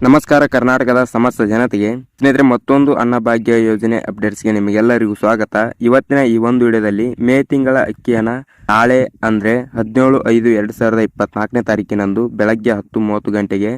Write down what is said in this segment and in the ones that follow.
ನಮಸ್ಕಾರ ಕರ್ನಾಟಕದ ಸಮಸ್ತ ಜನತೆಗೆ ಸ್ನೇಹಿತರೆ, ಮತ್ತೊಂದು ಅನ್ನಭಾಗ್ಯ ಯೋಜನೆ ಅಪ್ಡೇಟ್ಸ್ಗೆ ನಿಮಗೆಲ್ಲರಿಗೂ ಸ್ವಾಗತ. ಇವತ್ತಿನ ಈ ಒಂದು ವಿಡಿಯೋದಲ್ಲಿ ಮೇ ತಿಂಗಳ ಅಕ್ಕಿಯನ್ನು ನಾಳೆ ಅಂದ್ರೆ 17/5/2024 ತಾರೀಕಿನಂದು ಬೆಳಗ್ಗೆ 10:30 ಗಂಟೆಗೆ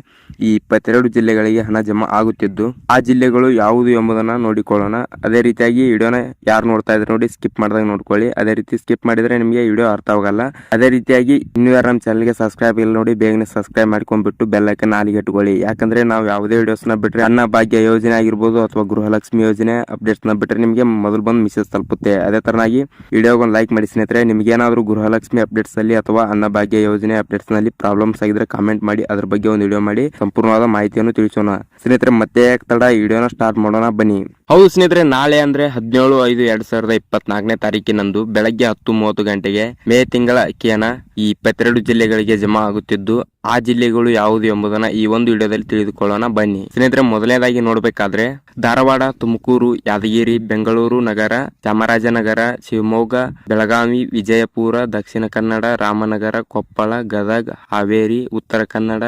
ಈ 22 ಜಿಲ್ಲೆಗಳಿಗೆ ಹಣ ಜಮಾ ಆಗುತ್ತಿದ್ದು, ಆ ಜಿಲ್ಲೆಗಳು ಯಾವುದು ಎಂಬುದನ್ನು ನೋಡಿಕೊಳ್ಳೋಣ. ಅದೇ ರೀತಿಯಾಗಿ ವಿಡಿಯೋನ ಯಾರು ನೋಡ್ತಾ ಇದ್ರೆ ನೋಡಿ, ಸ್ಕಿಪ್ ಮಾಡಿದಾಗ ನೋಡ್ಕೊಳ್ಳಿ. ಅದೇ ರೀತಿ ಸ್ಕಿಪ್ ಮಾಡಿದ್ರೆ ನಿಮಗೆ ವಿಡಿಯೋ ಅರ್ಥವಾಗಲ್ಲ. ಅದೇ ರೀತಿಯಾಗಿ ಇನ್ನೂ ಯಾರು ನಮ್ಮ ಚಾನಲ್ಗೆ ಸಬ್ಸ್ಕ್ರೈಬ್ ಇಲ್ಲ ನೋಡಿ, ಬೇಗನೆ ಸಬ್ಸ್ಕ್ರೈಬ್ ಮಾಡ್ಕೊಂಡ್ಬಿಟ್ಟು ಬೆಲ್ ಐಕಾನ್ ಆಲಿಗೆ ಇಟ್ಕೊಳ್ಳಿ. ಯಾಕಂದ್ರೆ ನಾವು ಯಾವುದೇ ವಿಡಿಯೋಸ್ನ ಬಿಟ್ಟರೆ ಅನ್ನಭಾಗ್ಯ ಯೋಜನೆ ಆಗಿರ್ಬೋದು ಅಥವಾ ಗೃಹಲಕ್ಷ್ಮಿ ಯೋಜನೆ ಅಪ್ಡೇಟ್ಸ್ನ ಬಿಟ್ಟರೆ ನಿಮಗೆ ಮೊದಲು ಬಂದು ಮೆಸೇಜ್ ತಲುಪುತ್ತೆ. ಅದೇ ತರನಾಗಿ ವಿಡಿಯೋಗೊಂದು ಲೈಕ್ ಮಾಡಿ ಸ್ನೇಹಿತರೆ. ನಿಮಗೇನಾದರೂ ಗೃಹಲಕ್ಷ್ಮಿ ಅಪ್ಡೇಟ್ಸ್ ಅಲ್ಲಿ ಅಥವಾ ಅನ್ನಭಾಗ್ಯ ಯೋಜನೆ ಅಪ್ಡೇಟ್ಸ್ ನಲ್ಲಿ ಪ್ರಾಬ್ಲಮ್ಸ್ ಆಗಿದ್ರೆ ಕಾಮೆಂಟ್ ಮಾಡಿ, ಅದ್ರ ಬಗ್ಗೆ ಒಂದು ವಿಡಿಯೋ ಮಾಡಿ ಸಂಪೂರ್ಣವಾದ ಮಾಹಿತಿಯನ್ನು ತಿಳಿಸೋಣ. ಸ್ನೇಹಿತರೆ, ಮತ್ತೆ ತಡ ವಿಡಿಯೋನ ಸ್ಟಾರ್ಟ್ ಮಾಡೋಣ ಬನ್ನಿ. ಹೌದು ಸ್ನೇಹಿತರೆ, ನಾಳೆ ಅಂದ್ರೆ 17/5/2024 ತಾರೀಕಿನಂದು ಬೆಳಗ್ಗೆ 10:30 ಗಂಟೆಗೆ ಮೇ ತಿಂಗಳ ಅಕ್ಕಿಯನ್ನ ಈ 22 ಜಿಲ್ಲೆಗಳಿಗೆ ಜಮಾ ಆಗುತ್ತಿದ್ದು, ಆ ಜಿಲ್ಲೆಗಳು ಯಾವುದು ಎಂಬುದನ್ನ ಈ ಒಂದು ವಿಡಿಯೋದಲ್ಲಿ ತಿಳಿದುಕೊಳ್ಳೋಣ ಬನ್ನಿ. ಸ್ನೇಹಿತರೆ, ಮೊದಲನೇದಾಗಿ ನೋಡ್ಬೇಕಾದ್ರೆ ಧಾರವಾಡ, ತುಮಕೂರು, ಯಾದಗಿರಿ, ಬೆಂಗಳೂರು ನಗರ, ಚಾಮರಾಜನಗರ, ಶಿವಮೊಗ್ಗ, ಬೆಳಗಾವಿ, ವಿಜಯಪುರ, ದಕ್ಷಿಣ ಕನ್ನಡ, ರಾಮನಗರ, ಕೊಪ್ಪಳ, ಗದಗ, ಹಾವೇರಿ, ಉತ್ತರ ಕನ್ನಡ,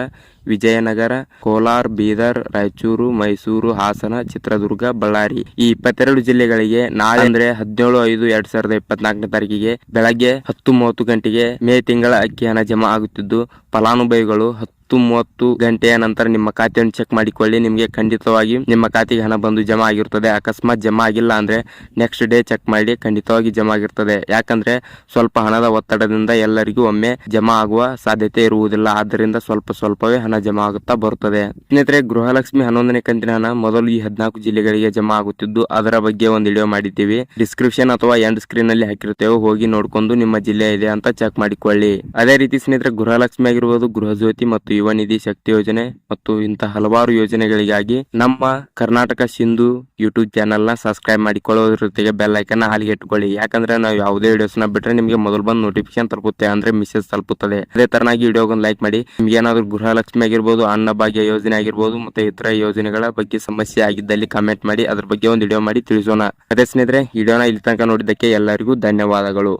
ವಿಜಯನಗರ, ಕೋಲಾರ, ಬೀದರ್, ರಾಯಚೂರು, ಮೈಸೂರು, ಹಾಸನ, ಚಿತ್ರದುರ್ಗ, ಬಳ್ಳಾರಿ ಈ 22 ಜಿಲ್ಲೆಗಳಿಗೆ ನಾಳೆ ಅಂದ್ರೆ 17/5/2024 ತಾರೀಕಿಗೆ ಬೆಳಗ್ಗೆ 10:30 ಗಂಟೆಗೆ ಮೇ ತಿಂಗಳ ಅಕ್ಕಿ ಹಣ ಜಮಾ ಆಗುತ್ತಿದ್ದು, ಫಲಾನುಭವಿಗಳು 10:30 ಗಂಟೆಯ ನಂತರ ನಿಮ್ಮ ಖಾತೆಯನ್ನು ಚೆಕ್ ಮಾಡಿಕೊಳ್ಳಿ. ನಿಮಗೆ ಖಂಡಿತವಾಗಿ ನಿಮ್ಮ ಖಾತೆಗೆ ಹಣ ಬಂದು ಜಮಾ ಆಗಿರುತ್ತದೆ. ಅಕಸ್ಮಾತ್ ಜಮಾ ಆಗಿಲ್ಲ ಅಂದ್ರೆ ನೆಕ್ಸ್ಟ್ ಡೇ ಚೆಕ್ ಮಾಡಿ, ಖಂಡಿತವಾಗಿ ಜಮಾ ಆಗಿರ್ತದೆ. ಯಾಕಂದ್ರೆ ಸ್ವಲ್ಪ ಹಣದ ಒತ್ತಡದಿಂದ ಎಲ್ಲರಿಗೂ ಒಮ್ಮೆ ಜಮಾ ಆಗುವ ಸಾಧ್ಯತೆ ಇರುವುದಿಲ್ಲ. ಆದ್ದರಿಂದ ಸ್ವಲ್ಪವೇ ಹಣ ಜಮಾ ಆಗುತ್ತಾ ಬರುತ್ತದೆ. ಸ್ನೇಹಿತರೆ, ಗೃಹಲಕ್ಷ್ಮಿ 11ನೇ ಕಂತಿನ ಹಣ ಮೊದಲು ಈ 14 ಜಿಲ್ಲೆಗಳಿಗೆ ಜಮಾ ಆಗುತ್ತಿದ್ದು, ಅದರ ಬಗ್ಗೆ ಒಂದು ವಿಡಿಯೋ ಮಾಡಿದ್ದೀವಿ. ಡಿಸ್ಕ್ರಿಪ್ಷನ್ ಅಥವಾ ಎಂಡ್ ಸ್ಕ್ರೀನ್ ಅಲ್ಲಿ ಹಾಕಿರ್ತೇವೆ, ಹೋಗಿ ನೋಡ್ಕೊಂಡು ನಿಮ್ಮ ಜಿಲ್ಲೆ ಇದೆ ಅಂತ ಚೆಕ್ ಮಾಡಿಕೊಳ್ಳಿ. ಅದೇ ರೀತಿ ಸ್ನೇಹಿತರೆ, ಗೃಹಲಕ್ಷ್ಮಿ ಆಗಿರ್ಬೋದು, ಗೃಹ ಜ್ಯೋತಿ ಮತ್ತು ಯುವ ನಿಧಿ ಶಕ್ತಿ ಯೋಜನೆ ಮತ್ತು ಇಂತಹ ಹಲವಾರು ಯೋಜನೆಗಳಿಗಾಗಿ ನಮ್ಮ ಕರ್ನಾಟಕ ಸಿಂಧು ಯೂಟ್ಯೂಬ್ ಚಾನೆಲ್ ನ ಸಬ್ಸ್ಕ್ರೈಬ್ ಮಾಡಿಕೊಳ್ಳೋದ್ರ ಜೊತೆಗೆ ಬೆಲ್ ಐಕನ್ ಹಾಲಿಗೆ ಇಟ್ಕೊಳ್ಳಿ. ಯಾಕಂದ್ರೆ ನಾವು ಯಾವುದೇ ವಿಡಿಯೋಸ್ ನ ಬಿಟ್ರೆ ನಿಮಗೆ ಮೊದಲು ಬಂದು ನೋಟಿಫಿಕೇಶನ್ ತಲುಪುತ್ತೆ, ಅಂದ್ರೆ ಮೆಸೇಜ್ ತಲುಪುತ್ತದೆ. ಅದೇ ತರನಾಗಿ ವಿಡಿಯೋಗೊಂದು ಲೈಕ್ ಮಾಡಿ. ನಿಮ್ಗೆ ಏನಾದ್ರು ಗೃಹಲಕ್ಷ್ಮಿ ಆಗಿರ್ಬೋದು, ಅನ್ನಭಾಗ್ಯ ಯೋಜನೆ ಆಗಿರ್ಬೋದು ಮತ್ತೆ ಇತರ ಯೋಜನೆಗಳ ಬಗ್ಗೆ ಸಮಸ್ಯೆ ಆಗಿದ್ದಲ್ಲಿ ಕಾಮೆಂಟ್ ಮಾಡಿ, ಅದ್ರ ಬಗ್ಗೆ ಒಂದು ವಿಡಿಯೋ ಮಾಡಿ ತಿಳಿಸೋಣ. ಅದೇ ಸ್ನೇಹಿತರೆ, ವಿಡಿಯೋನ ಇಲ್ಲಿ ತನಕ ನೋಡಿದ್ದಕ್ಕೆ ಎಲ್ಲರಿಗೂ ಧನ್ಯವಾದಗಳು.